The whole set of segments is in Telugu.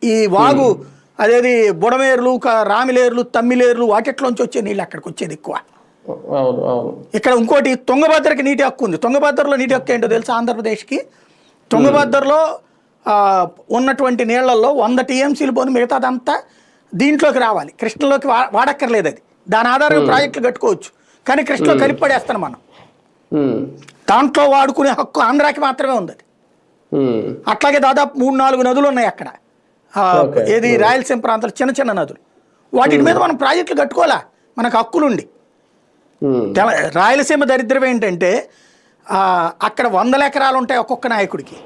ఈ వాగు అదేది బుడమేర్లు రామిలేర్లు తమ్మిలేర్లు వాటిట్లోంచి వచ్చే నీళ్ళు అక్కడికి వచ్చేది ఎక్కువ. ఇక్కడ ఇంకోటి తుంగభద్రకి నీటి హక్కు ఉంది. తుంగభద్రలో నీటి హక్కు ఏంటో తెలుసా ఆంధ్రప్రదేశ్కి? తుంగభద్రలో ఉన్నటువంటి నీళ్లలో 100 TMCలు పోను మిగతాదంతా దీంట్లోకి రావాలి. కృష్ణలోకి వాడక్కర్లేదు. అది దాని ఆధారంగా ప్రాజెక్టులు కట్టుకోవచ్చు. కానీ కృష్ణలో కలిపి పడేస్తాను మనం. దాంట్లో వాడుకునే హక్కు ఆంధ్రాకి మాత్రమే ఉంది. అది అట్లాగే దాదాపు 3-4 నదులు ఉన్నాయి అక్కడ. ఏది రాయలసీమ ప్రాంతాలు చిన్న చిన్న నదులు. వాటి మీద మనం ప్రాజెక్టులు కట్టుకోవాలా మనకు హక్కులుండి. రాయలసీమ దరిద్రం ఏంటంటే అక్కడ 100 ఎకరాలు ఉంటాయి ఒక్కొక్క నాయకుడికి.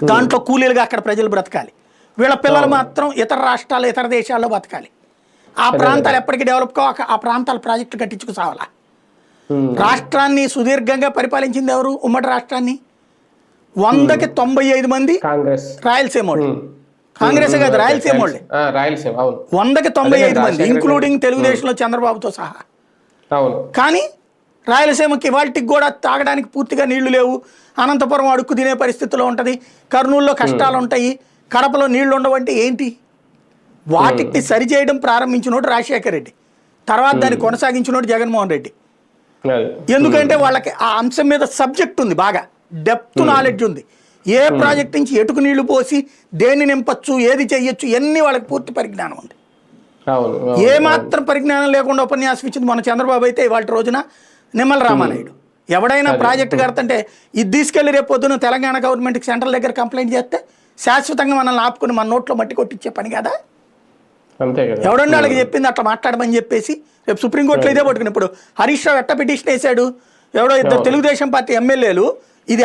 దాంట్లో కూలీలుగా అక్కడ ప్రజలు బ్రతకాలి. వీళ్ళ పిల్లలు మాత్రం ఇతర రాష్ట్రాలు ఇతర దేశాల్లో బతకాలి. ఆ ప్రాంతాలు ఎప్పటికీ డెవలప్ కాక ఆ ప్రాంతాల ప్రాజెక్టులు కట్టించుకు సావాలా. రాష్ట్రాన్ని సుదీర్ఘంగా పరిపాలించింది ఎవరు? ఉమ్మడి రాష్ట్రాన్ని 100కి 95 మంది రాయలసీమ వాళ్ళు. కాంగ్రెస్ కాదు, రాయలసీమ వాళ్ళే. 100కి 95 మంది ఇంక్లూడింగ్ తెలుగుదేశంలో చంద్రబాబుతో సహా. కానీ రాయలసీమకి ఇవాళకి కూడా తాగడానికి పూర్తిగా నీళ్లు లేవు. అనంతపురం అడుక్కు తినే పరిస్థితిలో ఉంటుంది. కర్నూలులో కష్టాలు ఉంటాయి. కడపలో నీళ్లు ఉండవంటే ఏంటి? వాటిని సరిచేయడం ప్రారంభించినోడు రాజశేఖర రెడ్డి, తర్వాత దాన్ని కొనసాగించినోడు జగన్మోహన్ రెడ్డి. ఎందుకంటే వాళ్ళకి ఆ అంశం మీద సబ్జెక్ట్ ఉంది, బాగా డెప్త్ నాలెడ్జ్ ఉంది. ఏ ప్రాజెక్ట్ నుంచి ఎటుకు నీళ్లు పోసి దేన్ని నింపచ్చు, ఏది చెయ్యొచ్చు, ఇవన్నీ వాళ్ళకి పూర్తి పరిజ్ఞానం ఉంది. ఏ మాత్రం పరిజ్ఞానం లేకుండా ఉపన్యాసం ఇచ్చింది మన చంద్రబాబు అయితే ఇవాళ రోజున నిమ్మల రామానాయుడు. ఎవడైనా ప్రాజెక్టు కడతంటే ఇది తీసుకెళ్లి రేపు పొద్దున తెలంగాణ గవర్నమెంట్కి సెంట్రల్ దగ్గర కంప్లైంట్ చేస్తే శాశ్వతంగా మనల్ని ఆపుకుని మన నోట్లో మట్టి కొట్టించే పని కదా. ఎవడన్నా వాళ్ళకి చెప్పింది అట్లా మాట్లాడమని చెప్పేసి రేపు సుప్రీంకోర్టులో ఇదే పట్టుకుని ఇప్పుడు హరీష్ రావు ఎట్ట పిటిషన్ వేశాడు. ఎవడో 2 తెలుగుదేశం పార్టీ ఎమ్మెల్యేలు ఇది